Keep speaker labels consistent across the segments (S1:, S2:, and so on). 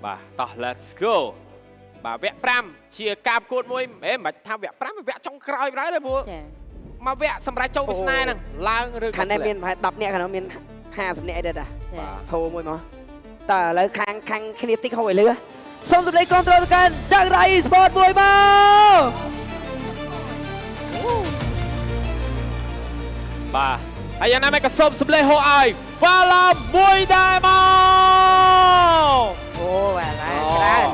S1: បាទតោះ let's go បាទវគ្គ5ជាការប្រកួតមួយមិនថាវគ្គ5វគ្គចុងក្រោយដែរព្រោះមកវគ្គសម្រាប់ចូលវាសនាហ្នឹងឡើងឬ
S2: ខាងនេះមានប្រហែល10នាក់ខាងនោះមាន50នាក់អីដែរហូរមួយមកតើឥឡូវខាងគ្នាតិចហូរឲ្យលឿសូមទម្លាយគ្រប់គ្រងការស្ដាងរៃ sport មួយមក
S1: បាទហើយយ៉ាងណាមិនក៏សូមសម្លេងហូរឲ្យ Vala មួយដែរមក
S3: អូបាទច្រើន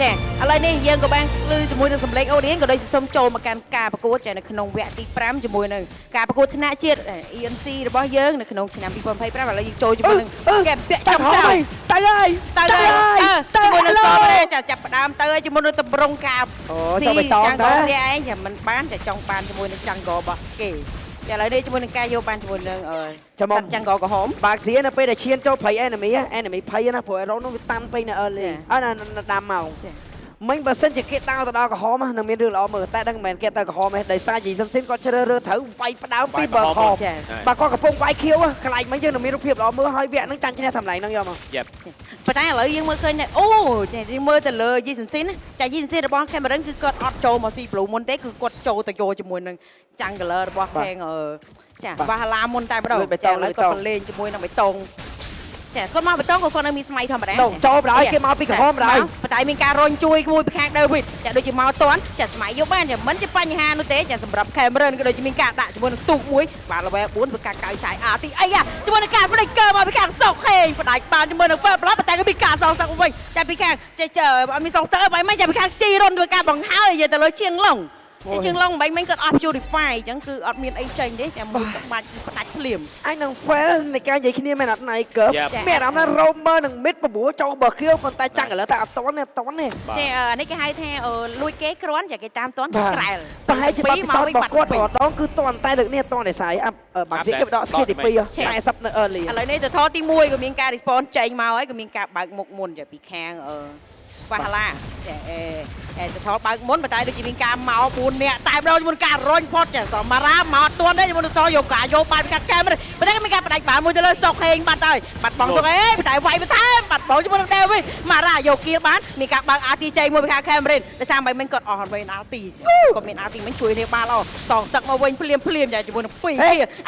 S3: ចាឥឡូវនេះយើងក៏បានឮជាមួយនឹងសម្លេងអូឌីនក៏ដូចជាសូមចូលមកកាន់ការប្រកួតចានៅក្នុងវគ្គទី5ជាមួយនឹងការប្រកួតថ្នាក់ជាតិ ENC របស់យើងនៅក្នុងឆ្នាំ2025ឥឡូវយើងចូលជាមួយនឹងកែពាក់ចំក្រោយ
S2: ទៅហើយ
S3: ជាមួយនឹងសបចាចាប់ផ្ដើមទៅហើយជាមួយនឹងតម្រងការ
S2: អូចូលបៃតងទៅ
S3: នេះឯងចាមិនបានចាចង់បានជាមួយនឹងចង្ករបស់គេចាឥឡូវនេះជាមួយនឹងការយកបានជាមួយនឹងសត្វចង្កក្រហម
S2: បាក់សៀនៅពេលដែលឈានចូលព្រៃ enemy ភ័យណាព្រោះអេរ៉ូនោះវាតាន់ពេញនៅ early ណាដាំមកមិញបើសិនជាគេដើរទៅដល់ក្រហមនឹងមានរឿងល្អមើលតែដឹងមិនមែនគេទៅក្រហមទេដោយសារជីសុនស៊ីនគាត់ជ្រើសរើសត្រូវវាយផ្ដើមពីបើក្រហមបើគាត់កំពុងវាយខៀវខ្លាចមិញយើងនឹងមានរូបភាពល្អមើលហើយវគ្គហ្នឹងចាញ់ឈ្នះតម្លៃហ្នឹងយកមក
S3: ប៉ុន្តែឥឡូវយើងមើលឃើញអូចាយើងមើលទៅលើយីសុនស៊ីនចាយីសុនស៊ីនរបស់ Cameron គឺគាត់អត់ចូលមកស៊ីប្លូមុនទេគឺគាត់ចូលទៅយកជាមួយនឹង Jungler របស់ Kang ចាវ៉ាហាឡាមុនតែម្ដងចាឥឡូវគាត់ទៅលេងជាមួយនឹងបៃតងចាគាត់មកបៃតងក៏គាត់នៅមានស្មៃធម្មតា
S2: ចូលបណ្ដោយគេមកពីក្រហមបណ្ដោយ
S3: ប៉ុន្តែមានការរញជួយមួយពីខាង David ចាដូចជាមកតាន់ចាស្មៃយកបានចាមិនជាបញ្ហានោះទេចាសម្រាប់ Cameron ក៏ដូចជាមានការដាក់ជាមួយនឹងទូកមួយបាទ level 4vớiការកៅឆាយទីអីជាមួយនឹងការ breaker មកពីខាងសុកហេងបដាច់បានជាមួយនឹង First Blood ប៉ុន្តែក៏មានការសងសឹកវិញចាពីខាងចេះអត់មានសងសឹកអីមិនចាពីខាងជីរុនធ្វើការបង្ហើយទៅលើឈៀងឡុងជាងឡុងមិញគាត់អត់ purify អញ្ចឹងគឺអត់មានអីចេញទេតែមួយក្បាច់ផ្ដាច់ភ្លាម
S2: អញនឹង fail នៃការនិយាយគ្នាមែនអត់ណៃកើមានអារម្មណ៍ថា Romer នឹង mid បបួលចូលបើខៀវប៉ុន្តែចាំងឥឡូវតែអត់តន់ទេចា
S3: នេះគេហៅថាលួចគេគ្រាន់ចាគេតាមតន់ក្រែល
S2: ប្រហែលជាបាត់ពិសោធន៍របស់គាត់ម្ដងគឺតន់តែលើកនេះតន់តែស្អីបាក់ស៊ីគេបដក skill ទី2 40នៅ early
S3: ឥឡូវនេះទៅថតទី1ក៏មានការ respawn ចេញមកហើយក៏មានការបើកមុខមុនចាពីខាងវ៉ាហាឡាចាទៅថតបើកមុនប៉ុន្តែដូចជាមានការមក4នាក់តែម្ដងជាមួយការរុញផុតចាសម្រាប់មកអត់ទាន់ទេជាមួយនឹងសយកការយកបានកាត់កែមប៉ុន្តែមានការផ្ដាច់បានមួយទៅលើសុកហេងបាត់ហើយបាត់បងសុកហេងប៉ុន្តែវាយបន្ថែមបាត់បងជាមួយនឹងដេវីម៉ារ៉ាយកគៀលបានមានការបើកអាទីជ័យមួយពីខាងខេមរិនដោយសារមិនគាត់អស់វិញអាទីគាត់មានអាទីមិនជួយទេបាល់អស់សងទឹកមកវិញភ្លាមចាជាមួយនឹង2គៀ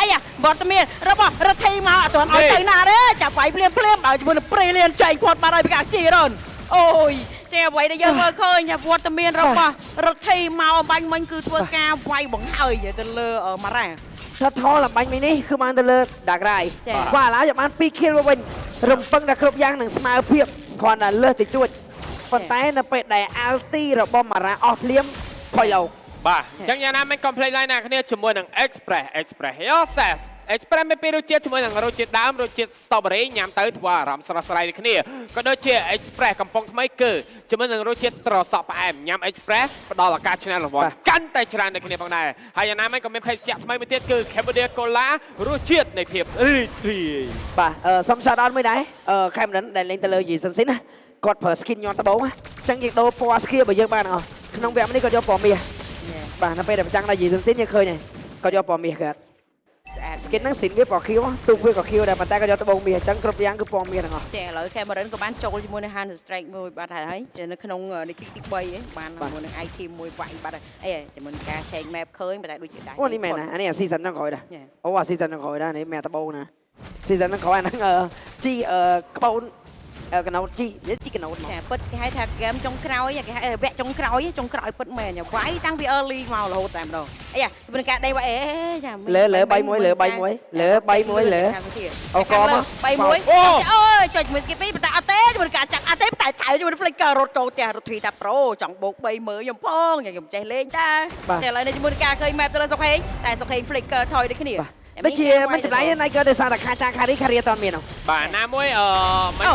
S3: អីវត្តមានរបស់រដ្ឋីមកអត់ទាន់ឲ្យទៅណាទេចាប់វាយភ្លាមឲ្យជាមួយនឹងព្រីលៀនចែកផុតបាត់ហើយពីខាងជីរុនអូយចេះអ្វីដែលយើងមើលឃើញថាវត្តមានរបស់រដ្ឋីមកបាញ់មិញគឺធ្វើការវាយបង្ហើយទៅលើម៉ារ៉ា
S2: ថាថលបាញ់មិញនេះគឺបានទៅលើដាក្រៃវ៉ាឡាយកបាន2 kill មកវិញរំពឹងថាគ្រប់យ៉ាងនឹងស្មើភាពគ្រាន់តែលើសតិចតួចប៉ុន្តែនៅពេលដែល ulti របស់ម៉ារ៉ាអស់ភ្លាមផុយលោ
S1: បាទអញ្ចឹងយ៉ាងណាមិន complete line ណាគ្នាជាមួយនឹង Express yourself Express មានពីរសជាតិជាមួយនឹងរសជាតិដើមរសជាតិ strawberry ញ៉ាំទៅធ្វើអារម្មណ៍ស្រស់ស្រាយដូចគ្នាក៏ដូចជា Express កំប៉ុងថ្មីគឺជាមួយនឹងរសជាតិត្រសក់ផ្អែមញ៉ាំ Express ផ្ដល់ឱកាសឆ្នះរង្វាន់កាន់តែច្រើនដូចគ្នាផងដែរហើយយ៉ាងណាមិនក៏មានភេសជ្ជៈថ្មីមួយទៀតគឺ Cambodia Cola រសជាតិនៃភាពរីករាយ
S2: បាទសុំ shout out មួយដែរCameron ដែលលេងទៅលើ Jason Sin ណាគាត់ប្រើ skin ញ័រត្បូងអញ្ចឹងយើងដូរពណ៌ skin របស់យើងបានអស់ក្នុងវគ្គនេះគាត់យកពណ៌មាសបាទនៅពេលដែលប្រចាំដល់ Jason Sin យើងឃើញហើយគាត់យកពណ៌មាសគាត់skin ហ្នឹងស៊ីនវាពណ៌ខៀវទូកវាក៏ខៀវដែរប៉ុន្តែក៏យកត្បូងមាសអញ្ចឹងគ្រប់យ៉ាងគឺពណ៌មាសទាំងអស់
S3: ចាឥឡូវ Cameron ក៏បានចូលជាមួយនឹង Hand Strike មួយបាត់ហើយចានៅក្នុងនីតិទី3បានជាមួយនឹង item មួយវាយបាត់ហើយអីជាមួយនឹងការ change map ឃើញប៉ុន្តែដូចជាដែរ
S2: អូនេះមែនណាអានេះ season ហ្នឹងក្រោយដែរអូអា season ហ្នឹងក្រោយដែរនេះមែនត្បូងណា season ហ្នឹងក្រោយអាហ្នឹងជីក្បូនកណោតជីកណោត
S3: ចាពិតគេហៅថាហ្គេមចុងក្រោយគេហៅវគ្គចុងក្រោយពិតមែនវាយតាំងពី early មករហូតតែម្ដងអីជាមួយនឹងការដេកវាយចា
S2: លើ3-1លើអូកមក
S3: អូយចុចជាមួយគេពីរប៉ុន្តែអត់ទេជាមួយការចាក់អត់ទេតែថៅជាមួយ flicker រត់ចូលផ្ទះរត់ធីតាប្រូចង់បោក3មើលខ្ញុំផងខ្ញុំចេះលេងតាតែឥឡូវនេះជាមួយនឹងការឃើញ map ទៅលើសុកហេងតែសុកហេង flicker ថយដូចគ្នា
S2: ដូចជាមិនចម្លៃណៃក៏ដោយសារតែខាចាខារីអត់មានហ្នឹង
S1: បាទណាមួយ
S3: មិន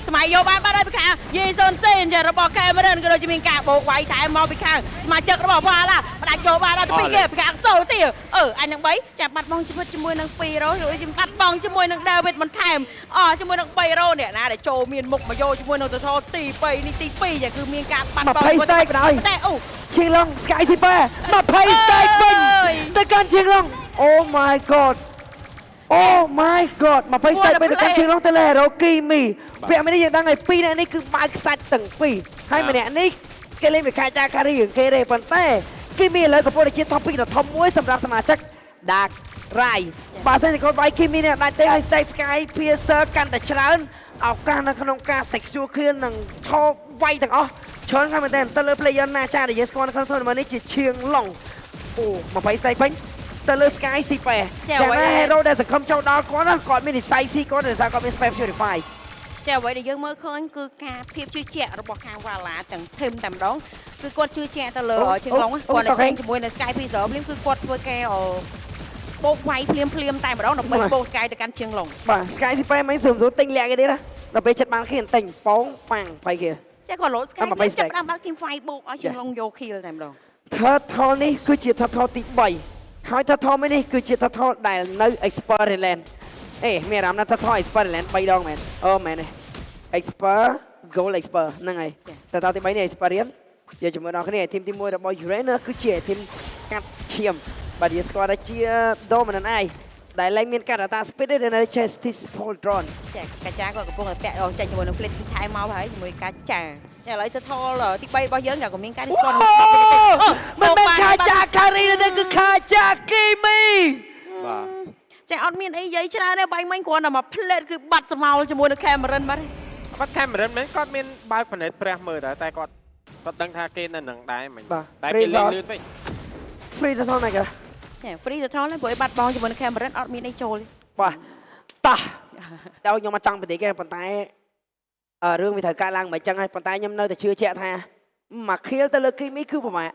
S3: ស្មៃយកបានបាត់ហើយពីខាងយេសុនសេនចារបស់ Cameron ក៏ដូចជាមានការបោកវាយថែមមកពីខាងសមាជិករបស់វ៉ាឡាផ្ដាច់យកបានដល់ទៅពីគេពីខាងសូទៀតអញនឹង3ចាប់បាត់បង់ជីវិតជាមួយនឹង2រ៉ូដូចជាបាត់បង់ជាមួយនឹង David បន្ថែមជាមួយនឹង3រ៉ូអ្នកណាដែលចូលមានមុខមកយកជាមួយនឹងទៅថតទី3នេះទី2ចាគឺមានការបាត់បង់
S2: 20 stake បណ្ដោយ
S3: តែ
S2: ឈៀងឡុង Sky Super 20 stake វិញទៅកាន់ឈៀងឡុង Oh my god Oh my god មកពេញស្ទៃពេលទៅកាន់ជើងឡងទៅលើរ៉ូគីមីវគ្គនេះយើងដឹងហើយពីរនាក់នេះគឺបើកខ្សាច់ទាំងពីរហើយម្នាក់នេះគេលេងវិការចាការីគេទេប៉ុន្តែគីមីឥឡូវកំពុងតែជា topic ដ៏ធំមួយសម្រាប់សមាជិក Dark Rai បើសិនជាគាត់វាយគីមីនេះដាច់ទេហើយ Stake Sky Piercer កាន់តែច្រើនឱកាសនៅក្នុងការ secure clear នឹងថោវាយទាំងអស់ច្រើនខ្លាំងមែនទែនទៅលើ player ណាចាដែលយើងស្គាល់នៅក្នុង tournament នេះជាឈៀងឡុងអូ20 stake ពេញទៅលើ Sky Super ចាំណា hero ដែលសង្ឃឹមចូលដល់គាត់គាត់មាននិស័យស៊ីគាត់ដោយសារគាត់មាន Spare Purify
S3: ចាអ្វីដែលយើងមើលឃើញគឺការភាពជឿជាក់របស់ខាង Vala ទាំងធីមតែម្ដងគឺគាត់ជឿជាក់ទៅលើជើងឡុងគាត់តែជាមួយនៅ Sky Piercer ភ្លាមគឺគាត់ធ្វើការបោកវាយភ្លាមតែម្ដងដើម្បីបោក Sky ទៅកាន់ជើងឡុង
S2: បាទ Sky Super មិនស្រួលទិញលាក់គេទេណាដល់ពេលចិត្តបានគ្នាទិញប៉ងប៉ាំង20គេ
S3: ចាគាត់លោត Sky ចាប់ដើមបើក team fight បោកឲ្យជើងឡុងយក kill តែម្ដង
S2: Turtle នេះគឺជា Turtle ទី3ហើយ Turtle មួយនេះគឺជា Turtle ដែលនៅ Experiment មានអារម្មណ៍ថា Turtle Experiment 3ដងមែនអូមែនទេ Expert Gold Expert ហ្នឹងហើយ Turtle ទី3នេះ Experiment យកជាមួយដល់គ្នាធីមទី1របស់ Uranus គឺជាធីមកាត់ឈាមបាទយើងស្គាល់ថាជា Dominant Eye ដែលឡើងមានការតា speed ទេនៅ Justice Poltron
S3: ចាកាចាគាត់កំពុងតែពាក់ចេញជាមួយនឹង Fleet ថែមមកហើយជាមួយកាចាឥឡូវទៅថលទី3របស់យើងក៏មានការនេះស្គាល់
S2: មិនមែនខាចាការីទេគឺខាចាគីមី
S1: បាទ
S3: ចាអត់មានអីនិយាយច្រើនទេបាយមិញគ្រាន់តែមក Plate គឺបាត់ស្មោលជាមួយនឹង Cameron បាត់
S1: គាត់ Cameron មែនគាត់មានបើក planet ព្រះមើលដែរតែគាត់ដឹងថាគេនៅនឹងដែរមិញតែគេលេងលឿនពេក
S2: Free ទៅថលណាគេ
S3: Free ទៅថលហ្នឹងព្រោះឲ្យបាត់បងជាមួយនឹង Cameron អត់មានអីចូល
S2: បាទតោះដល់ខ្ញុំមកចង់បន្តិចទេប៉ុន្តែរឿងវាត្រូវកើតឡើងមិនអញ្ចឹងហើយប៉ុន្តែខ្ញុំនៅតែជឿជាក់ថាមកខៀលទៅលើគីមីគឺប្រមាណ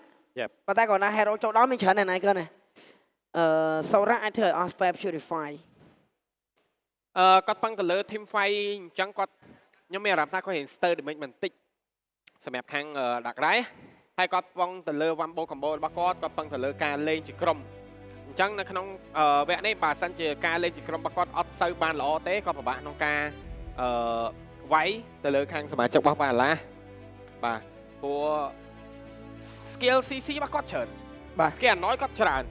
S2: ប៉ុន្តែគាត់ណា hero ចូលដល់មានច្រើនណាស់ណាគ្រាន់តែSora អាចធ្វើឲ្យអស់ Spare Purify
S1: គាត់ពឹងទៅលើ team fight អញ្ចឹងគាត់ខ្ញុំមានអារម្មណ៍ថាគាត់រៀង stir damage បន្តិចសម្រាប់ខាង Dark Rai ហើយគាត់ពឹងទៅលើ Wambo combo របស់គាត់ពឹងទៅលើការលេងជាក្រុមអញ្ចឹងនៅក្នុងវគ្គនេះបើសិនជាការលេងជាក្រុមរបស់គាត់អត់សូវបានល្អទេគាត់ពិបាកក្នុងការវាយទៅលើខាងសមាជិករបស់ Vala បាទព្រោះ skill CC របស់គាត់ច្រើនបាទ skill Annoy គាត់ច្រើន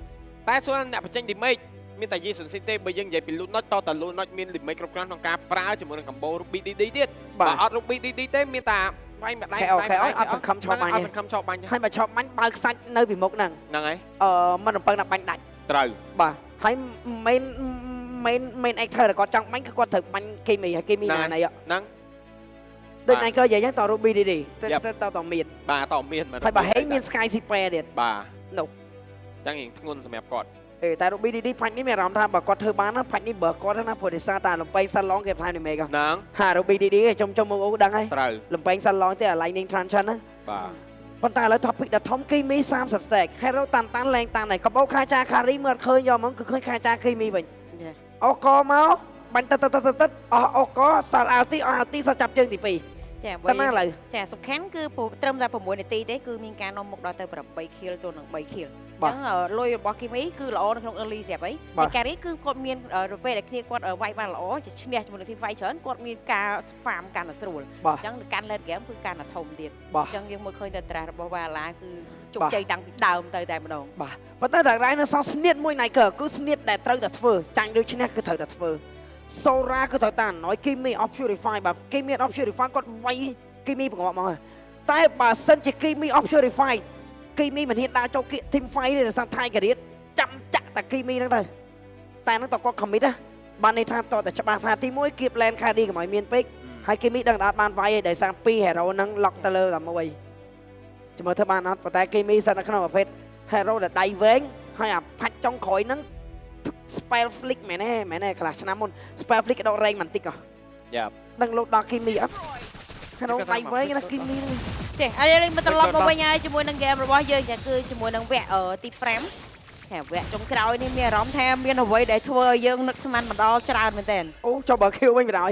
S1: តែសួរអ្នកបញ្ចេញ damage មានតែ Jason Sin ទេបើយើងនិយាយពី Loot Notch ត Loot Notch មាន damage គ្រប់គ្រាន់ក្នុងការប្រើជាមួយនឹង combo Ruby DD ទៀតបើអត់ Ruby DD ទេមានតែវាយម្ដាយ
S2: អត់សង្ឃឹមឈប់បាញ់ហើយមកឈប់បាញ់បើកសាច់នៅពីមុខហ្នឹង
S1: ហើយ
S2: មិនរំពឹងថាបាញ់ដាច់
S1: ត្រូវ
S2: បាទហើយ main actor ដែលគាត់ចង់បាញ់គឺគាត់ត្រូវបាញ់គីមីហើយគីមីណាណៃ
S1: ហ្នឹង
S2: ដូចណៃក៏និយាយចឹងត Ruby DD តមាន
S1: បាទតមាន
S2: ហើយបើហេងមាន Sky Super ទៀត
S1: បាទ
S2: នោះ
S1: ចឹងរៀងធ្ងន់សម្រាប់គាត់
S2: តែ Ruby DD ផាច់នេះមានអារម្មណ៍ថាបើគាត់ធ្វើបានណាផាច់នេះបើគាត់ណាព្រោះដោយសារតែលំពេងសាឡងគេបន្ថែមនីមេក
S1: ហ្នឹង
S2: ហា Ruby DD ចុំមកអូដឹងហើយ
S1: ត្រូវ
S2: លំពេងសាឡងទេ Lightning Transition ណា
S1: បាទ
S2: ប៉ុន្តែឥឡូវ topic ដ៏ធំគីមី30 stack hero តាន់លែងតាន់ហើយកបោខាចាការីមើលអត់ឃើញយកហ្មងគឺឃើញខាចាគីមីវិញអូកមកបាញ់ទឹកអស់អូកសល់អាល់ទីសល់ចាប់ជើងទី2
S3: ចាវិញចាសំខាន់គឺត្រឹមតែ6នាទីទេគឺមានការនាំមុខដល់ទៅ8 kill ទៅនឹង3 kill អញ្ចឹងលុយរបស់គីមីគឺល្អនៅក្នុង early ស្រាប់អីតែការីគឺគាត់មានពេលដែលគ្នាគាត់វាយបានល្អជាឈ្នះជាមួយនឹង team fight ច្រើនគាត់មានការ farm កាន់តែស្រួលអញ្ចឹងកាន់ late game គឺកាន់តែធំទៀតអញ្ចឹងយើងមើលឃើញតែត្រាស់របស់ Vala គឺជោគជ័យតាំងពីដើមទៅតែម្ដង
S2: បាទប៉ុន្តែដល់រ៉ៃនៅសល់ស្នៀតមួយណៃគឺស្នៀតដែលត្រូវតែធ្វើចាញ់ដូចឈ្នះគឺត្រូវតែធ្វើ Sora គឺត្រូវតែ Annoy គីមី off Purify បាទគីមី off Purify គាត់វាយគីមីបង្កប់មកតែបើសិនជាគីមី off Purify គីមីមិនហ៊ានដើរចូលគៀក team fight ទេដោយសារ Tiger Reed ចាំចាក់តែគីមីហ្នឹងទៅតែហ្នឹងតើគាត់ commit ណាបានន័យថាតតែច្បាស់ថាទី1គៀប lane carry កុំឲ្យមានពេកហើយគីមីដឹងថាអត់បានវាយទេដោយសារ2 hero ហ្នឹង lock ទៅលើតែមួយជាមួយធ្វើបានអត់ប៉ុន្តែគីមីស្ថិតនៅក្នុងប្រភេទ hero ដែលដៃវែងហើយអាផាច់ចុងក្រោយហ្នឹង spell flick មែនទេខ្លះឆ្នាំមុន spell flick ដករែងបន្តិចហ៎
S1: យ៉ា
S2: ដឹងលោតដល់គីមីអត់ហៅដៃវែងណាគីមីហ្នឹង
S3: ចេះឥឡូវមកត្រឡប់មកវិញហើយជាមួយនឹង game របស់យើងចាគឺជាមួយនឹងវគ្គទី5តែវគ្គចុងក្រោយនេះមានអារម្មណ៍ថាមានអ្វីដែលធ្វើឲ្យយើងនឹកស្មានម្ដងច្រើនមែនទែន
S2: អូចុះបើ Q វិញបណ្ដោយ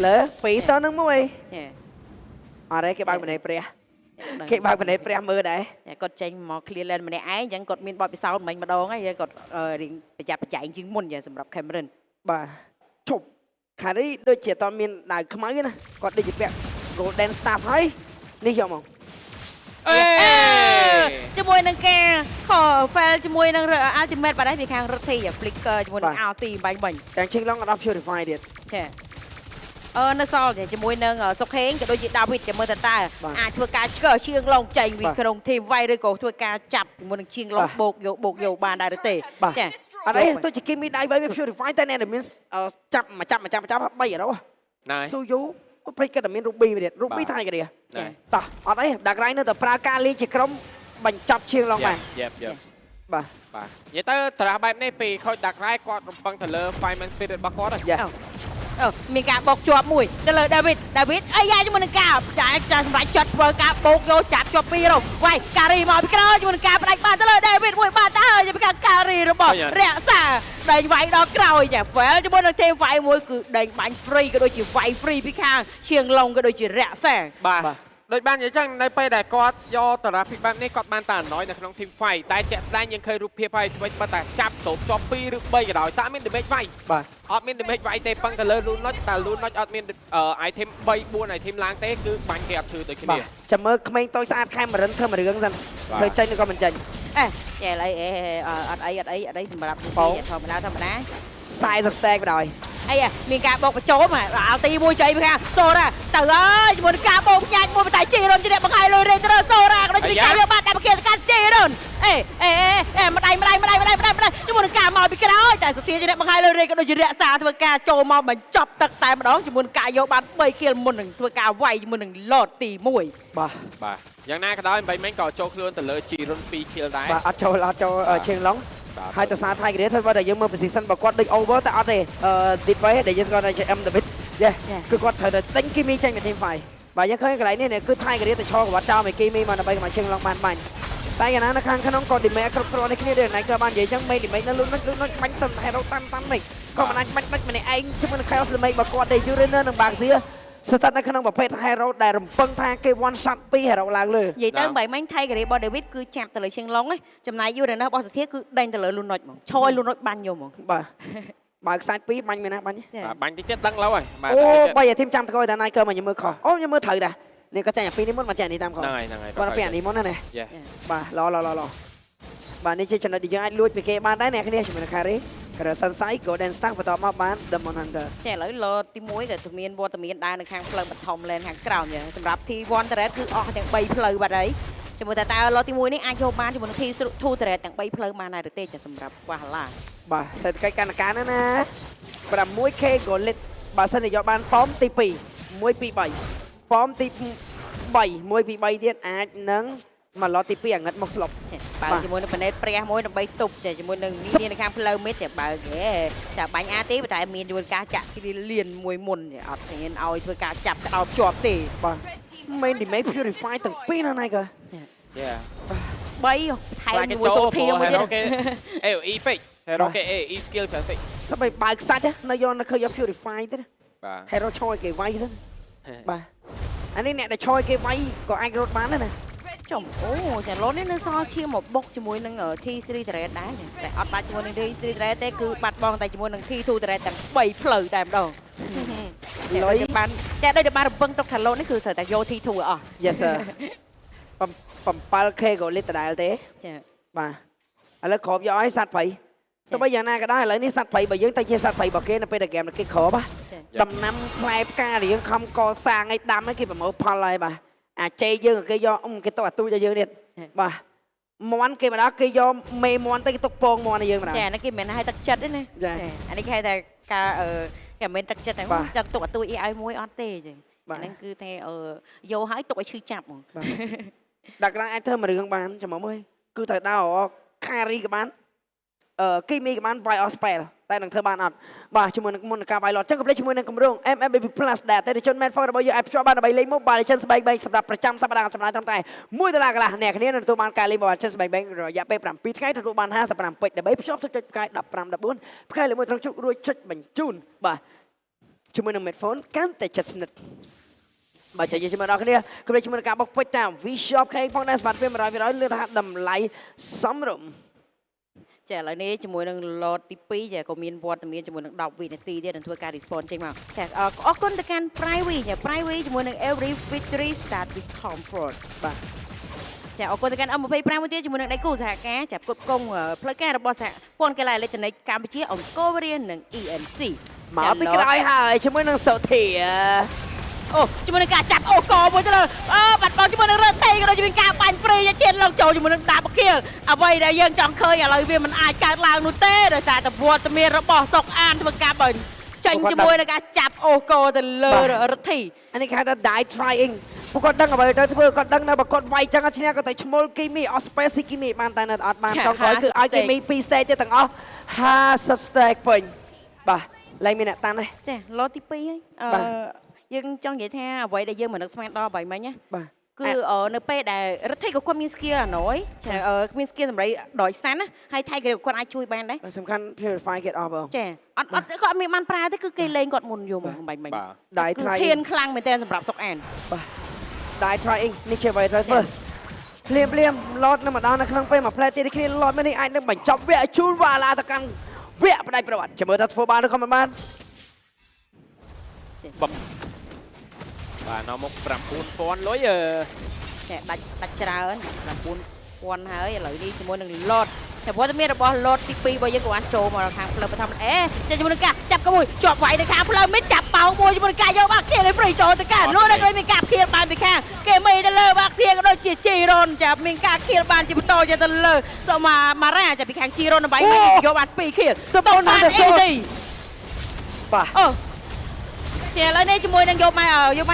S2: លើ2តនឹងមួយអរេគេបើកបណេព្រះគេបើកបណេព្រះមើលដែរ
S3: គាត់ចេញមក clear lane ម្នាក់ឯងអញ្ចឹងគាត់មានបទពិសោធន៍មិញម្ដងហើយគាត់រៀងប្រយ័ត្នប្រយែងជាងមុនសម្រាប់ Cameron
S2: បាទជប់ខារីដូចជាអត់មានដៅខ្មៅណាគាត់ដូចជាពាក់ Golden Staff ហើយនេះយកមក
S3: ជាមួយនឹងគេខ fail ជាមួយនឹង ultimate បាត់ហើយពីខាងរត់ធី flicker ជាមួយនឹង ulti បាញ់
S2: ទាំងឈិងឡុងអត់ purify ទៀត
S3: ចានៅសល់ជាមួយនឹងសុកហេងក៏ដូចជាដាវីតចាំមើលតើអាចធ្វើការឆ្កឹះឈៀងឡងចេញពីក្នុងធីមវាយឬក៏ធ្វើការចាប់ជាមួយនឹងឈៀងឡងបោកយកបានដែរទេចា
S2: អត់អីទោះជាគេមានដៃ3វា purify តែអ្នកដែលមានចាប់3អត់
S1: ណែ
S2: ស៊ូយូព្រិចក៏តែមាន ruby ទៀត ruby ថៃក៏ដែរតោះអត់អីដាក់រ៉ៃនៅតែប្រើការលេងជាក្រុមបញ្ចប់ឈៀងឡងបានបាទ
S1: បាទនិយាយទៅត្រាស់បែបនេះពីខូចដាក់រ៉ៃគាត់រំពឹងទៅលើ Fireman Spirit របស់គាត់ហ្នឹង
S3: មានការបោកជាប់មួយទៅលើដាវីតអាយ៉ាជាមួយនឹងការចាសម្រាប់ចាត់ធ្វើការបោកយកចាប់ជាប់ពីរវាយការីមកពីក្រោយជាមួយនឹងការផ្ដាច់បានទៅលើដាវីតមួយបានទៅហើយពីការីរបស់រក្សាដេញវាយដល់ក្រោយចាហ្វែលជាមួយនឹងទេវាយមួយគឺដេញបាញ់ free ក៏ដូចជាវាយ free ពីខាងឈៀងឡុងក៏ដូចជារក្សា
S1: បាទដូចបាននិយាយចឹងនៅពេលដែលគាត់យកតារាភិបបែបនេះគាត់បានតាអណយនៅក្នុង team fight តែជាក់ស្ដែងយើងឃើញរូបភាពហើយធ្វើតែចាប់សូបជាប់2ឬ3ក៏ដោយតែមាន damage វាយ
S2: បាទ
S1: អត់មាន damage វាយទេពឹងទៅលើ Lunoch តែ Lunoch អត់មាន item 3 4 item ឡើងទេគឺបាញ់គេអត់ឈឺដូចគ្នា
S2: ចាំមើលក្មេងតូចស្អាតខែមរិនធ្វើមួយរឿងសិនធ្វើចេញឬក៏មិនចេញ
S3: ចេះអីអត់អីសម្រាប់ទីធម្មតា
S2: 40 stack បណ្ដោយ
S3: អីមានការបោកបញ្ចូលមកអាល់ទីមួយចៃពីខាងសូរ៉ាទៅអើយជាមួយនឹងការបោកញ៉ាច់មួយបតៃជីរុនជាអ្នកបង្ហាញលុយរេទៅសូរ៉ាក៏ដូចជាការវាបាត់តែប្រគិតកាត់ជីរុនម្ដាយជាមួយនឹងការមកពីក្រោយតែសុធាជាអ្នកបង្ហាញលុយរេក៏ដូចជារក្សាធ្វើការចូលមកបញ្ចប់ទឹកតែម្ដងជាមួយនឹងការយកបាន3គីលមុននឹងធ្វើការវាយជាមួយនឹងឡតទី1
S1: បាទយ៉ាងណាក៏ដោយមិនមែនក៏ចូលខ្លួនទៅលើជីរុន2គីលដែរ
S2: បាទអត់ចូលឈៀងឡុងហើយតសាថៃគេធ្វើបើតែយើងមើល position របស់គាត់ដូច over តែអត់ទេទី3ដែលយើងគាត់ថា M David គឺគាត់ត្រូវតែទិញគីមីចេញពី team fight បាទយើងឃើញកន្លែងនេះគឺថៃគេទៅឈរក្បាត់ចោលមកគីមីមកដើម្បីមកឈៀងឡុងបានបាញ់តែយ៉ាងណានៅខាងក្នុងក៏ damage គ្រប់គ្រាន់នេះគ្នាដែរណៃក៏បាននិយាយចឹងមេ damage នៅលុននោះបាញ់ទៅ hero តាន់នេះក៏មិនអាចបាញ់ម្នាក់ឯងជាមួយនឹង chaos damage របស់គាត់ទេ Uriner និង Baxia ស្ថិតនៅក្នុងប្រភេទ hero ដែលរំពឹងថាគេ one shot ពី hero ឡើងលើ
S3: និយាយទៅមិនមែនថៃការីរបស់ David គឺចាប់ទៅលើឈៀងឡុងឯងចំណែក Uriner របស់សុធាគឺដេញទៅលើ Lunoch ហ្មងឆយ Lunoch បាញ់យកហ្មង
S2: បាទបើខ្សាច់2បាញ់មែនណាបាញ់
S1: បាញ់តិចទៀតដឹងឡូវហើយ
S2: បាទអូបីអាធីមចាំតកយតែណៃកើមកខ្ញុំមើលខុសអូខ្ញុំមើលត្រូវដែរនេះក៏ចាញ់អាពីរនេះមុនមកចាញ់នេះតាមខុស
S1: ហ្នឹងហើយ
S2: គាត់ពីអានេះមុនណាបាទឡបាទនេះជាចំណុចដែលយើងអាចលួចពីគេបានដែរអ្នកគ្នាជាមួយនឹង Carry ក៏សិនសៃ Golden Star បន្តមកបាន Demon Hunter
S3: ចាឥឡូវលោទី1ក៏មានវត្តមានដែរនៅខាងផ្លូវបឋមលែនខាងក្រោមសម្រាប់ T1 Turret គឺអស់ទាំង3ផ្លូវបាត់ហើយជាមួយតែលោទី1នេះអាចយកបានជាមួយនឹង T2 Turret ទាំង3ផ្លូវបានដែរទេចាសម្រាប់វ៉ាឡា
S2: បាទសេដ្ឋកិច្ចកណ្ដាលណា 6k Gold បើសិនជាយកបានប៉មទី2 1 2 3ប៉មទី3 1 2 3ទៀតអាចនឹងមកឡតទី2អាងឹតមកស្លុប
S3: បើជាមួយនឹងប៉ណេតព្រះមួយដើម្បីទប់ចាជាមួយនឹងមាននៅខាងផ្លូវមិតចាបើគេចាបាញ់អាទេតែមានយន្តការចាក់គ្រីលៀនមួយមុនអត់មានឲ្យធ្វើការចាប់ក្តោបជាប់ទេ
S2: បាទមិន damage purify ទាំងពីរណាក៏
S3: 3ថែមមួយសូធាមួយទៀត
S1: អេពេក hero គេ e skill ច្រើនពេក
S2: ស្បែកបើកសាច់នៅយកនៅឃើញយក purify ទេ
S1: បាទ
S2: hero ឆយគេវាយទៅបាទអានេះអ្នកដែលឆយគេវាយក៏អាចរត់បានដែរណា
S3: ចំអូចាឡូននេះនៅសល់ឈាមមកបុកជាមួយនឹង T3 Turret ដែរតែអត់បាច់ជាមួយនឹង T3 Turret ទេគឺបាត់បង់តែជាមួយនឹង T2 Turret ទាំង3ផ្លូវតែម្ដងលុយបានតែដូចបានរំពឹងទុកថាឡូននេះគឺត្រូវតែយក T2 អស់
S2: Yes sir 7k ក៏លិតដដែលទេ
S3: ចា
S2: បាទឥឡូវគ្របយកឲ្យសัตว์ព្រៃទោះបីយ៉ាងណាក៏ដោយឥឡូវនេះសัตว์ព្រៃបើយើងទៅជាសัตว์ព្រៃរបស់គេនៅពេលដែលហ្គេមគេគ្របដំណាំផ្លែផ្ការៀងខំកសាងឲ្យដាំឲ្យគេប្រមូលផលហើយបាទអាចេយើងគេយកគេទុកអាទូចឲ្យយើងទៀតបាទមន់គេមកដល់គេយកមេមន់ទៅគេទុកពងមន់ឲ្យយើងមកដល់
S3: ចានេះគេមិនឲ្យទឹកចិត្តទេណាអានេះគេហៅថាការគេមិនទឹកចិត្តតែចឹងទុកអាទូចឲ្យមួយអត់ទេចឹងអាហ្នឹងគឺតែយកឲ្យទុកឲ្យឈឺចាប់ហ្មង
S2: ដាក់ក្រៅអាចធ្វើមួយរឿងបានចាំមើលគឺត្រូវដោខារីក៏បានគីមីក៏បាន Buy or Spell តែនឹងធ្វើបានអត់បាទជាមួយនឹងមុនការវាយឡតចឹងក៏លេចជាមួយនឹងគម្រោង MMBB Plus ដែលតែជន Man For របស់យើងអាចភ្ជាប់បានដើម្បីលេង Mobile Legends ស្បែកបែងសម្រាប់ប្រចាំសប្តាហ៍ចំណាយត្រឹមតែ$1កន្លះអ្នកគ្នានឹងទទួលបានការលេង Mobile Legends ស្បែកបែងរយៈពេល7ថ្ងៃទទួលបាន55ពេជ្រដើម្បីភ្ជាប់ទៅចុចផ្កាយ15 14ផ្កាយលេខ1ត្រង់ជុករួចចុចបញ្ជូនបាទជាមួយនឹង Medphone កាន់តែជិតស្និទ្ធបាទចាយើងជាមួយដល់គ្នាក៏លេចជាមួយនឹងការបុកពេជ្រតាម V-Shop ខេផងដែរសម្រាប់ពេល100%លើរហ័សតម្លៃសមរម្យ
S3: ចាឥឡូវនេះជាមួយនឹង lot ទី2ចាក៏មានវត្តមានជាមួយនឹង10វិនាទីទៀតនឹងធ្វើការ respawn ចេញមកចាអរគុណទៅកាន់ Privy ចា Privy ជាមួយនឹង every victory start with comfort
S2: បាទ
S3: ចាអរគុណទៅកាន់អម25មួយទៀតជាមួយនឹងដៃគូសហការចាប់គុតគង់ផ្លូវការរបស់សហព័ន្ធកីឡាអេឡិចត្រូនិកកម្ពុជាអង្គរវៀននិង ENC
S2: មកពីក្រោយហើយជាមួយនឹងសុធា
S3: អូជាមួយនឹងការចាប់អូកមួយទៅលើបាត់បង់ជាមួយនឹងរត់ទេក៏ដូចជាមានការបាញ់ព្រីជាតិឡើងចូលជាមួយនឹងដាបគៀលអ្វីដែលយើងចង់ឃើញឥឡូវវាមិនអាចកើតឡើងនោះទេដោយសារតែវត្តមានរបស់សុកអានធ្វើការបាញ់ចេញជាមួយនឹងការចាប់អូកទៅលើរដ្ឋី
S2: អានេះគេហៅថា die trying ពួកគាត់ដឹងអ្វីទៅធ្វើគាត់ដឹងនៅបើគាត់វាយចឹងឈ្នះគាត់ទៅឈ្មោលគីមីអស់ space គីមីបានតែនៅអត់បានចង់ក្រោយគឺឲ្យគីមី2 stage ទៀតទាំងអស់50 stage ពេញបាទឡើងមានអ្នកតាន់ទេ
S3: ចាឡូទី2ហើយយើងចង់និយាយថាអ្វីដែលយើងមិននឹកស្មានដល់អ្វីមិញណា
S2: បាទ
S3: គឺនៅពេលដែលរដ្ឋីក៏គាត់មាន skill អាណយចាមាន skill សម្រាប់ដោយសាន់ណាហើយថៃក៏គាត់អាចជួយបានដែរ
S2: សំខាន់ purify get off បង
S3: ចាអត់គាត់មានបានប្រើទេគឺគេលេងគាត់មុនយកមកបាញ់មិញ
S2: die
S3: គឺ
S2: trying
S3: ហ៊ានខ្លាំងមែនទែនសម្រាប់សុកអាន
S2: បាទ die trying នេះជាអ្វីត្រូវធ្វើភ្លាមឡតនៅម្ដងនៅក្នុងពេលមួយផ្លែទៀតគ្នាឡតមកនេះអាចនឹងបញ្ចប់វគ្គជូនវ៉ាឡាទៅកាន់វគ្គផ្ដាច់ប្រវត្តិចាំមើលថាធ្វើបានឬក៏មិនបាន
S1: បាទនៅមុខ 9000 លុយ
S3: ចាដាច់ច្រើន9000ហើយឥឡូវនេះជាមួយនឹងឡតតែវត្តមានរបស់ឡតទី2របស់យើងក៏បានចូលមកខាងផ្លូវបឋមចាជាមួយនឹងការចាប់ក្មួយជាប់វាយនៅខាងផ្លូវមិញចាប់ប៉ោងមួយជាមួយនឹងការយកបាក់ធៀងឲ្យព្រីចូលទៅការលួចដល់មានការឃៀលបានពីខាងគេមេទៅលើបាក់ធៀងក៏ដូចជាជីរ៉ុនចាមានការឃៀលបានជាបន្តទៅលើសូម៉ារ៉ាចាពីខាងជីរ៉ុនដើម្បីយកបាន2ឃៀលទៅបងបានអីទី
S2: បាទ
S3: ជាឥឡូវនេះជាមួយនឹងយកបា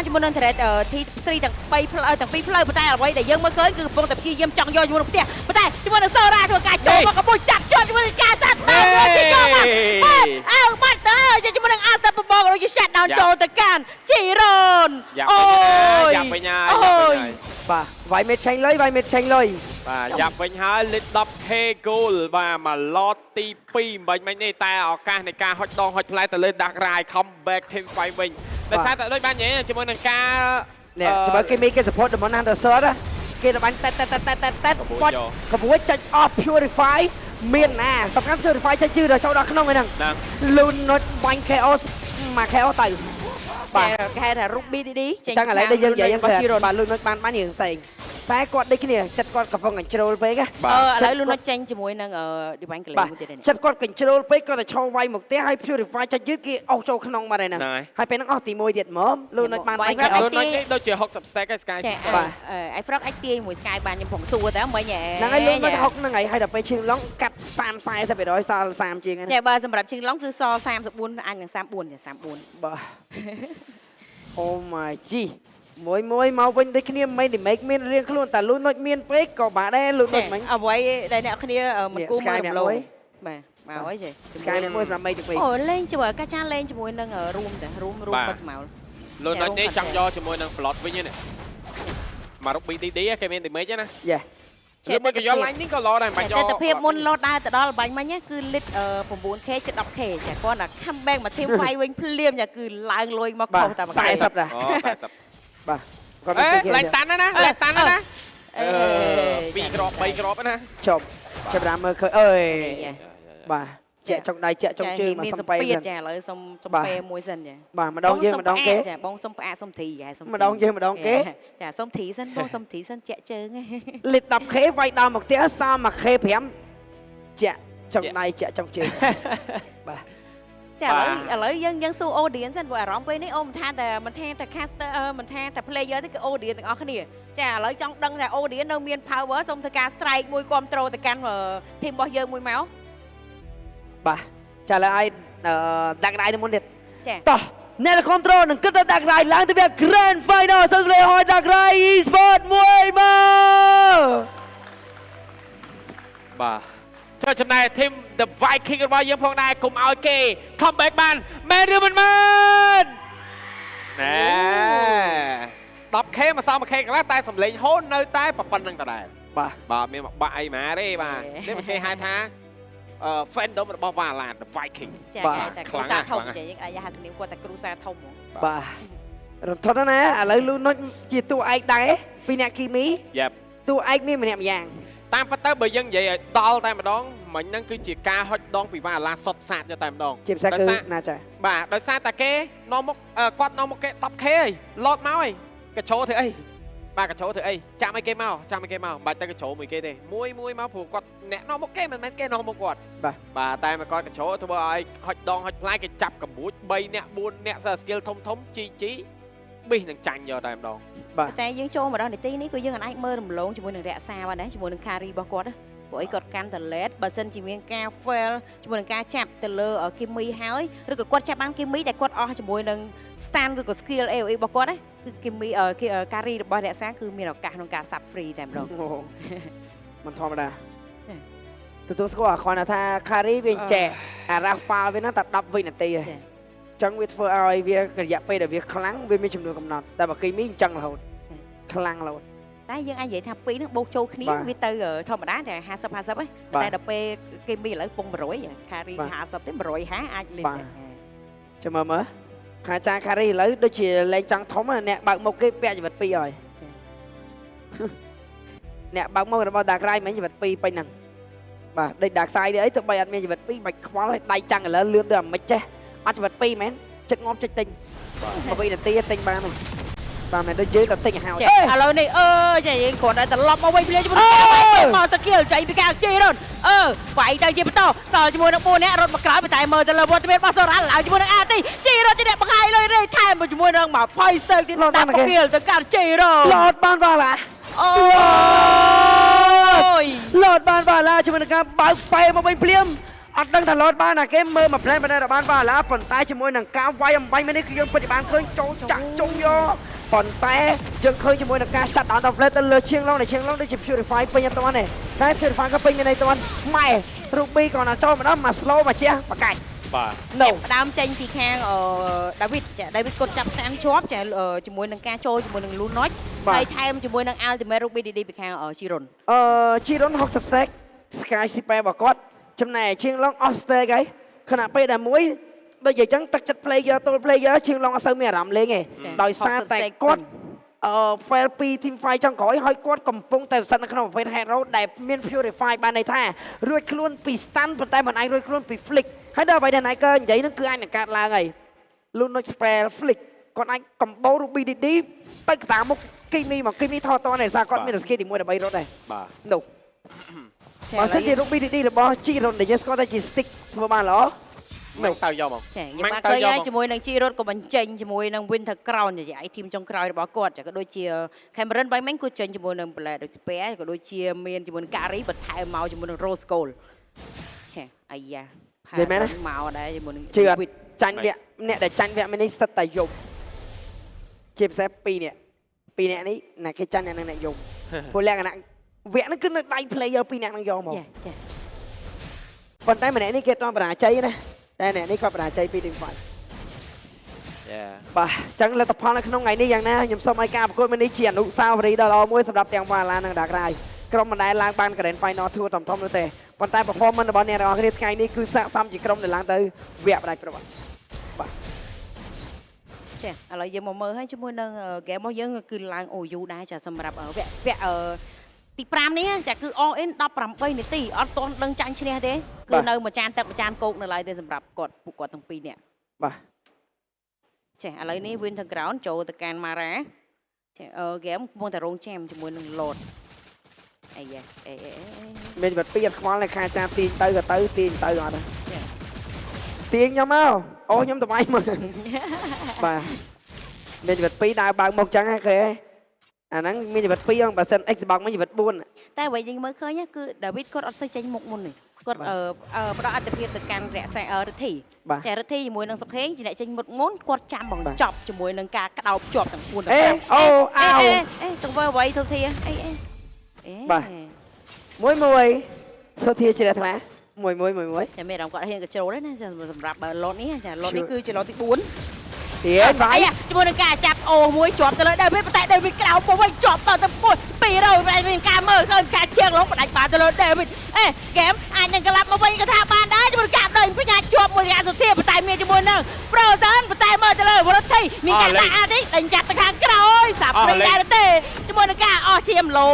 S3: នជាមួយនឹង thread ទី3ទាំង2ផ្លូវប៉ុន្តែអ្វីដែលយើងមើលឃើញគឺកំពុងតែព្យាយាមចង់យកជាមួយនឹងផ្ទះប៉ុន្តែជាមួយនឹងសូរ៉ាធ្វើការចូលមកកំពុងចាប់ជាប់ជាមួយនឹងការសាត់ដើមទៅយកមកបាត់ទៅជាមួយនឹងអាសាបបងដូចជា shut down ចូលទៅកាន់ជីរ៉ុនអូយយ៉ាប់វិញហើយ
S2: បាទវាយមេឆេងលុយបាទ
S1: យ៉ាប់វិញហើយលេខ 10k goal បាទមកឡតទី2បាញ់មិញនេះតែឱកាសនៃការហុចដងហុចផ្លែទៅលើដាក់រាយ comeback team fight វិញដោយសារតែដូចបាននិយាយជាមួយនឹងការ
S2: នេះជាមួយគេមានគេ support តំបន់ Anderson ណាគេទៅបាញ់តែគាត់ក្បួនចាច់ off purify មានណាសំខាន់ purify ចាច់ជឿដល់ចូលដល់ក្នុងហ្នឹងលូននុតបាញ់ chaos មក chaos ទៅ
S3: បាទគេហៅថារូប BDD
S2: ចឹងឥឡូវដែលយើងនិយាយហ្នឹងបាទលូននុតបានរៀងផ្សេងតែគាត់ដូចគ្នាចិត្តគាត់កំពុង control ពេកឥ
S3: ឡូវលូននុតចេញជាមួយនឹង divine clay មួយទៀត
S2: ចិត្តគាត់ control ពេកគាត់ទៅឈរវាយមកផ្ទះហើយ purify ចាច់យឺតគេអស់ចូលក្នុងបាត់ហើយហ្នឹងហើយពេលហ្នឹងអស់ទី1ទៀតហ្មងលូននុតបានបាញ់
S1: លូននុតនេះដូចជា60 stack ហើយ Sky
S3: បាទไอ้ frog អាចទាយមួយ Sky បានខ្ញុំផងសួរតែមិញ
S2: ហ្នឹងហើយលូននុត60ហ្នឹងហើយដល់ពេលឈៀងឡុងកាត់30-40%សល់30ជាងហ្នឹង
S3: ចាបើសម្រាប់ឈៀងឡុងគឺសល់34អាចនឹង34ចា34
S2: បាទ Oh my G មួយមកវិញដូចគ្នាមិនឌីមេកមានរៀងខ្លួនតែលូននុចមានពេកក៏បាទដែរលូននុចមិញ
S3: អ្វីដែលអ្នកគ្នាមិនគូមើលរំលងបាទមកហើយចេះ
S2: Sky នេះមួយសម្រាប់មេកទៅពេក
S3: អូលេងជួយកាចាលេងជាមួយនឹងរួមតែរួមបាត់ស្មៅ
S1: លូននុចនេះចង់យកជាមួយនឹង plot វិញនេះមករុក BDD គេមានឌីមេកណា
S2: យ៉ា
S1: ជាមកក៏យក line នេះក៏ឡដែរមិនយក
S3: តែភាពមុនឡដើរទៅដល់បាញ់មិញគឺ lit 9k ជិត 10k ចាគាត់ថា comeback មក team fight វិញភ្លាមចាគឺឡើងលុយមកខុសតែ
S2: 40ដែរ
S1: អូ40
S2: បាទ
S1: គាត់ឡើងតាន់ណាឡើងតាន់ណា2គ្រាប់3គ្រាប់ណា
S2: ចប់ចាប់ដើមមើលឃើញអើយបាទជាចុងដៃជាចុងជើងមកសំប៉ែ
S3: ចាឥឡូវសុំសំប៉ែមួយសិនចា
S2: បាទម្ដងយើងម្ដងគេ
S3: ចាបងសុំផ្អាកសុំទ្រីហ៎សុំ
S2: ម្ដងយើងម្ដងគេ
S3: ចាសុំទ្រីសិនបងសុំទ្រីសិនជាក់ជើង
S2: លិត 10k វាយដល់មកផ្ទះសល់ 1k 5ជាចុងដៃជាចុងជើងបាទ
S3: ចាឥឡូវយើងសួរ audience សិនព្រោះអារម្មណ៍ពេលនេះអូមិនថាតែ caster មិនថាតែ player ទេគឺ audience ទាំងអស់គ្នាចាឥឡូវចង់ដឹងថា audience នៅមាន power សុំធ្វើការ strike មួយគ្រប់ត្រូលទៅកាន់ team របស់យើងមួយមក
S2: បាទចាឥឡូវឲ្យដាក់ដៃទៅមុនទៀត
S3: ចា
S2: តោះអ្នក control នឹងគិតទៅដាក់ដៃឡើងទៅវា grand final សូមលេងឲ្យដាក់ដៃ e-sport មួយមក
S1: បាទចុះចំណែក team the Viking របស់យើងផងដែរកុំឲ្យគេ comeback បានមែនឬមិនមែនណែ 10k មកសល់ 1k កន្លះតែសម្លេងហូននៅតែប៉ុណ្្នឹងដដែលបាទមានមកបាក់អីម៉ាទេបាទនេះគេហៅថាfandom របស់ Valorant the Viking
S3: ចាតែគ្រូសាធំចាយើងអាចហៅសំនៀងគាត់ថាគ្រូសាធំហ្មង
S2: បាទរំថត់ណាឥឡូវលូនុចជាតួឯកដែរពីអ្នកគីមីតួឯកមានម្នាក់ម្យ៉ាង
S1: តាមពិតទៅបើយើងនិយាយឲ្យដល់តែម្ដងមិញហ្នឹងគឺជាការហុចដងពីវ៉ាឡាសុតសាតទៅតែម្ដង
S2: ជាភាសាគឺណាចា
S1: បាទដោយសារតែគេនាំមកគាត់នាំមកគេ 10k ហើយឡតមកហើយកញ្ជ្រោធ្វើអី ba cái chỗ thì ấy chạm mấy cái mau bài tay cái chỗ mười cái đây muối máu phù quạt nè nó một cái mình cái nó một quạt bà tay mà coi cái chỗ thôi bơi hot đòn hot play cái chập cầm bút bay nè buôn nè giờ skill thông chi trí bi thằng chanh giờ tay em đòn
S3: តែយើងចូលមកដល់នីតិនេះគឺយើងអាចមើលរំលងជាមួយនឹងរក្សាបានដែរជាមួយនឹង carry របស់គាត់ណាព្រោះអីគាត់កាន់តែ late បើសិនជាមានការ fail ជាមួយនឹងការចាប់ទៅលើ Kimmy ហើយឬក៏គាត់ចាប់បាន Kimmy ដែលគាត់អស់ជាមួយនឹង stand ឬក៏ skill AoE របស់គាត់ណាគឺ Kimmy carry របស់រក្សាគឺមានឱកាសក្នុងការ sub free តែម្ដង
S2: มันธรรมดาទទួលស្គាល់គាត់ថា carry វាចែកអា Rafa វាហ្នឹងតែ10វិនាទីហើយចឹងវាធ្វើឲ្យវារយៈពេលដែលវាខ្លាំងវាមានចំនួនកំណត់តែបើគីមីអញ្ចឹងរហូតខ្លាំងរហូត តែយើងអាចនិយាយថាពីរហ្នឹងបូកចូលគ្នាវាទៅធម្មតាតែ50 50ហ៎តែដល់ពេលគេមានឥឡូវពង100 carry 50ទេ150អាចលេងចាំមើលខាចា carry ឥឡូវដូចជាលេងចង់ធំអ្នកបើកមុខគេពាក់ជីវិត2ហើយអ្នកបើកមុខរបស់ Dark Side មិនជីវិត2ពេញហ្នឹងបាទដូច Dark Side នេះអីទៅបីអត់មានជីវិត2បាច់ខ្វល់ឲ្យដៃចាំងឥឡូវលឿនដូចអាមិចចេះអត់ជីវិត2មែនចិត្តងាប់ចិត្តទិញ1នាទីទិញបានហ្នឹងបាទមែនដូចយើងក៏ទិញឲ្យឥឡូវនេះចាយើងគ្រាន់តែត្រឡប់មកវិញភ្លាមជាមួយមកតាគៀលចៃពីការជិះរត់វាយទៅជាបន្តសល់ជាមួយនឹង4នាក់រត់មកក្រោយតែមើលទៅលើវត្តមានរបស់សូរ៉ាល់ឡើងជាមួយនឹងអាទីជិះរត់ជាអ្នកបង្ហាញលុយរេថែមជាមួយនឹង20សេកទៀតដាក់តាគៀលទៅការជិះរត់លោតបានបាទឡាអូយលោតបានបាទឡាជាមួយនឹងការបើកប៉ែមកវិញភ្លាមអត់ដឹងថាលោតបានណាគេមើលមកផ្លែបណ្ដេរបានបាទឡាប៉ុន្តែជាមួយនឹងការវាយអំបញ្ញនេះគឺយើងពិតជាបានឃើញចូលចាក់ជុំយកប៉ុន្តែយើងឃើញជាមួយនឹងការ shut down ដល់ play ទៅលើឈៀងឡុងដែលឈៀងឡុងដូចជា purify ពេញអត់ទាន់ទេតែ purify ក៏ពេញមានន័យទាន់ម៉ែ Ruby ក៏ណាចូលម្ដងមក slow មកជះបកាច់បាទដើមចេញពីខាងDavid ចា David គាត់ចាប់តាមជាប់ចាជាមួយនឹងការចូលជាមួយនឹង Lunox ហើយថែមជាមួយនឹង Ultimate Ruby DD ពីខាង Chiron Chiron 60 stack Sky Super របស់គាត់ចំណែកឈៀងឡុងអស់ stack ហើយខណៈពេលដែលមួយដូចជាអញ្ចឹងទឹកចិត្ត player ទល់ player ឈៀងឡុងអត់សូវមានអារម្មណ៍លេងទេដោយសារតែគាត់fail ពី team fight ចុងក្រោយហើយគាត់កំពុងតែស្ថិតនៅក្នុងប្រភេទ hero ដែលមាន purify បានន័យថារួចខ្លួនពី stun ប៉ុន្តែមិនអាចរួចខ្លួនពី flick ហើយដល់អ្វីដែល Niker និយាយហ្នឹងគឺអាចនឹងកើតឡើងហើយ Lunox spell flick គាត់អាច combo Ruby DD ទៅកតាមុខ Kimi មក Kimi ថតតនេះសារគាត់មាន skill ទី1ដើម្បីរត់ដែរបាទនោះបើសិនជា Ruby DD របស់ Chiron ដែលយើងស្គាល់ថាជា stick ធ្វើបានល្អមកទៅយកមកចាខ្ញុំបានឃើញហើយជាមួយនឹង Chiron ក៏បញ្ចេញជាមួយនឹង Winter Crown ជា item ចុងក្រោយរបស់គាត់ចាក៏ដូចជា Cameron បាយមិញគាត់ចេញជាមួយនឹង Blade ដូច Spare ក៏ដូចជាមានជាមួយនឹង Carry បន្ថែមមកជាមួយនឹង Rose Gold ចាអាយ៉ាផាមកដែរជាមួយនឹងជឿចាញ់វគ្គអ្នកដែលចាញ់វគ្គមិញនេះសិតតែយប់ជាពិសេស2នាក់នេះណាគេចាញ់អ្នកនឹងអ្នកយប់ព្រោះលក្ខណៈវគ្គហ្នឹងគឺនៅដៃ player 2នាក់នឹងយកមកចាប៉ុន្តែម្នាក់នេះគេអត់បរាជ័យណាតែអ្នកនេះគាត់បរាជ័យពី team fight បាទអញ្ចឹងលទ្ធផលនៅក្នុងថ្ងៃនេះយ៉ាងណាខ្ញុំសូមឲ្យការប្រកួតមួយនេះជាអនុស្សាវរីយ៍ដ៏ល្អមួយសម្រាប់ទាំង Valhalla និង Dark Side ក្រុមមិនដែលឡើងបាន Grand Final Tour ធំនោះទេប៉ុន្តែ performance របស់អ្នកទាំងអស់គ្នាថ្ងៃនេះគឺស័ក្តិសមជាក្រុមដែលឡើងទៅវគ្គផ្ដាច់ប្រវត្តិបាទចាឥឡូវយើងមកមើលឲ្យជាមួយនឹង game របស់យើងគឺឡើង OU ដែរចាសម្រាប់វគ្គទី5នេះចាគឺ all in 18នាទីអត់ទាន់ដឹងចាញ់ឈ្នះទេគឺនៅមួយចានទឹកមួយចានគោកនៅឡើយទេសម្រាប់គាត់ពួកគាត់ទាំងពីរនាក់បាទចាឥឡូវនេះ Winter Crown ចូលទៅកាន់ Mara ចាហ្គេមកំពុងតែរងចាំជាមួយនឹង Lord អីយ៉ាមានជីវិតពីរអត់ខ្វល់តែខាចាទាញទៅក៏ទៅទាញទៅអត់ចាទាញខ្ញុំមកអូខ្ញុំទៅវាយមើលបាទមានជីវិតពីរដើរបើកមុខចឹងហ៎គេអាហ្នឹងមានជីវិត2ហ្នឹងបើសិន Xbox មានជីវិត4តែអ្វីយើងមើលឃើញគឺ David គាត់អត់សូវចេញមុខមុននេះគាត់ផ្ដល់អត្ថប្រយោជន៍ទៅកាន់រក្សារិទ្ធីចារិទ្ធីជាមួយនឹងសុខេងជាអ្នកចេញមុនគាត់ចាំបង្ចប់ជាមួយនឹងការក្តោបជាប់ទាំង4ទាំង5អូអោទៅធ្វើអ្វីទៅធាបាទមួយសុធាជ្រះថ្លាមួយចាមានអារម្មណ៍គាត់ហ៊ានកជ្រោលដែរណាសម្រាប់ឡូតនេះចាឡូតនេះគឺជាឡូតទី4វាយជាមួយនឹងការចាប់អូមួយជាប់ទៅលើDavidតែDavidក្រៅមកវិញជាប់ទៅ200វិញមានការមើលឃើញការជៀងឡងបដាច់បានទៅលើDavidហ្គេមអាចនឹងក្លាប់មកវិញក៏ថាបានដែរជាមួយការបដេញបញ្ញាជាប់មួយអាសុធាតែមានជាមួយនឹង Frozen តែមើលទៅលើវរធីមានការដាក់អានេះដេញចាប់ទៅខាងក្រោយសាប់ព្រីដែរទេជាមួយនឹងការអស់ឈាមឡូ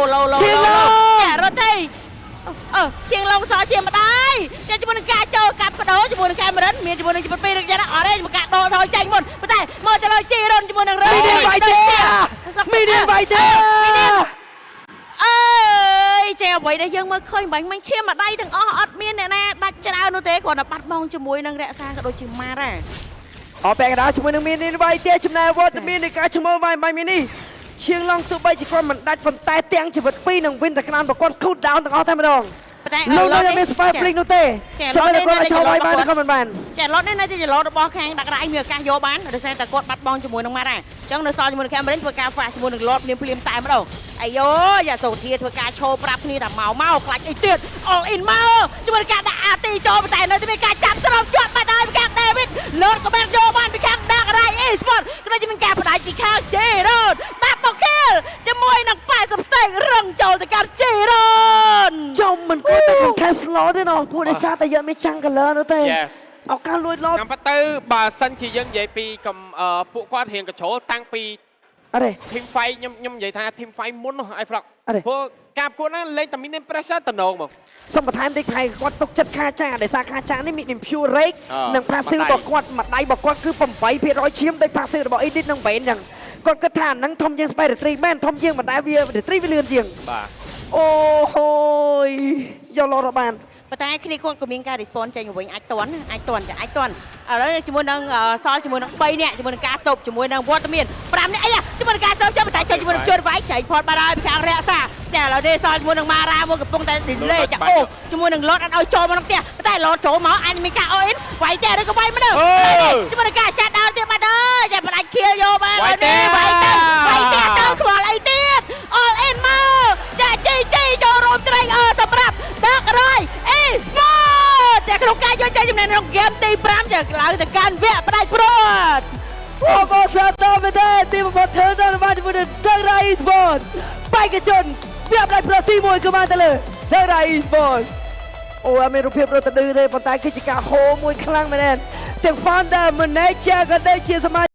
S2: ចារត់ទេជាងឡងសជាម្ដាយចាជាមួយនឹងការចូលកាប់កដោជាមួយនឹង Cameron មានជាមួយនឹងជីវិត2រយៈអត់ទេមកកាដោថយចាញ់មុនតែមកទៅលើ Chiron ជាមួយនឹង Medium Fighter
S3: ចេះអ្វីដែលយើងមើលឃើញបាញ់មិញឈាមមកដៃទាំងអស់អត់មានអ្នកណាដាច់ច្រើននោះទេគ្រាន់តែបាត់បង់ជាមួយនឹងរក្សាក៏ដូចជាម៉ារ៉ា
S2: អបបែកកណ្ដាលជាមួយនឹងមាននេះវាយទៀតចំណាយវត្តមាននៃការឈ្មោះវាយបាយមាននេះឈៀងឡងទោះបីជាគាត់មិនដាច់ប៉ុន្តែទាំងជីវិតពីរនឹងវិនតែក្រានប្រកួត cool down ទាំងអស់តែម្ដង
S3: ប៉ុន្តែ
S2: លោកនៅមាន spy flick នោះទេចូលតែគាត់ចូលវាយបានក៏មិនបាន
S3: ចាឡតនេះនៅជាឡតរបស់ខាងដាក់ដៃមានឱកាសយកបានដោយសារតែគាត់បាត់បង់ជាមួយនឹងម៉ារ៉ាអញ្ចឹងនៅសល់ជាមួយនឹង Cameron ធ្វើការ flash ជាមួយនឹងឡតភ្លាមតែម្ដងអាយយ៉ាសូធាធ្វើការឈោប្រាប់គ្នាថាមកខ្លាច់អីទៀត all in មកជាមួយការដាក់អាទីចូលតែនៅតែមានការចាប់ត្រប់ជាប់បាត់ហើយពីខាង David ឡតក៏បានយកបានពីខាងដាក់ដៃ e-sport ក៏ដូចជាមានការបដិពីខាង Jeron ដាក់មក kill ជាមួយនឹង80 stake រឹងចូលទៅកាន់ Jeron
S2: ចំមិនគាត់តែខាង slow ទេណោះពួកនេះសារតែយកមានចាំង color នោះទេ អត់ការលួចលោត
S1: ចាំទៅបើសិនជាយើងនិយាយពីពួកគាត់រៀងកញ្ជ្រោលតាំងពី
S2: អរេ
S1: team fight ខ្ញុំនិយាយថា team fight មុននោះអីហ្វ្រក
S2: អរេ
S1: ព្រោះការប្រកួតហ្នឹងលេងតែមាន pressure តំណងមក
S2: សូមបន្ថែមតិចថាគាត់ទុកចិត្តខាចាដោយសារខាចានេះមាន pure rake និង passive របស់គាត់មួយដៃរបស់គាត់គឺ8%ឈាមដោយ passive របស់ edit និង Bane ចឹងគាត់គិតថាហ្នឹងធំជាង Spider 3 មែនធំជាងមិនដែលវា Retreat វាលឿនជាង
S1: បាទ
S2: អូហូយយកលោតបាន
S3: ប៉ុន្តែគ្នាគាត់ក៏មានការ response ចេញមកវិញអាចតន់អាចតន់ឥឡូវជាមួយនឹងសល់ជាមួយនឹង3នាក់ជាមួយនឹងការតប់ជាមួយនឹងវត្តមាន5នាក់អីជាមួយនឹងការតប់ចាំតែជាមួយនឹងជួនវាយចែកផតបាត់ហើយពីខាងរក្សាចាឥឡូវនេះសល់ជាមួយនឹងម៉ារ៉ាមួយកំពុងតែ delay ចាអូជាមួយនឹងឡតអត់ឲ្យចូលមកក្នុងផ្ទះតែឡតចូលមកអាចមានការ all in វាយតែឬក៏វាយមកទៅជាមួយនឹងការ shut down ទៀតបាត់ហើយចាផ្ដាច់ kill យកបានហើយនេះវាយទៅខ្វល់អីទៀត all in មកចាជីចូលរួមត្រេកសម្រាប់ដាក់រយ e-sport ចាក្នុងការយកចេញចំណេញក្នុង game ទី5ចាឡើងទៅកាន់វគ្គផ្ដាច់ព្រួត
S2: អូបោះសាតទៅទេទីបំធ្វើដល់បានជាមួយនឹង Dara e-sport បេក្ខជនវាផ្ដាច់ព្រួតទី1គឺបានទៅលើ Dara e-sport អូអត់មានរូបភាពរត់ទៅទេប៉ុន្តែគឺជាការហូរមួយខ្លាំងមែនទែនទាំង founder manager ក៏ដូចជាសមា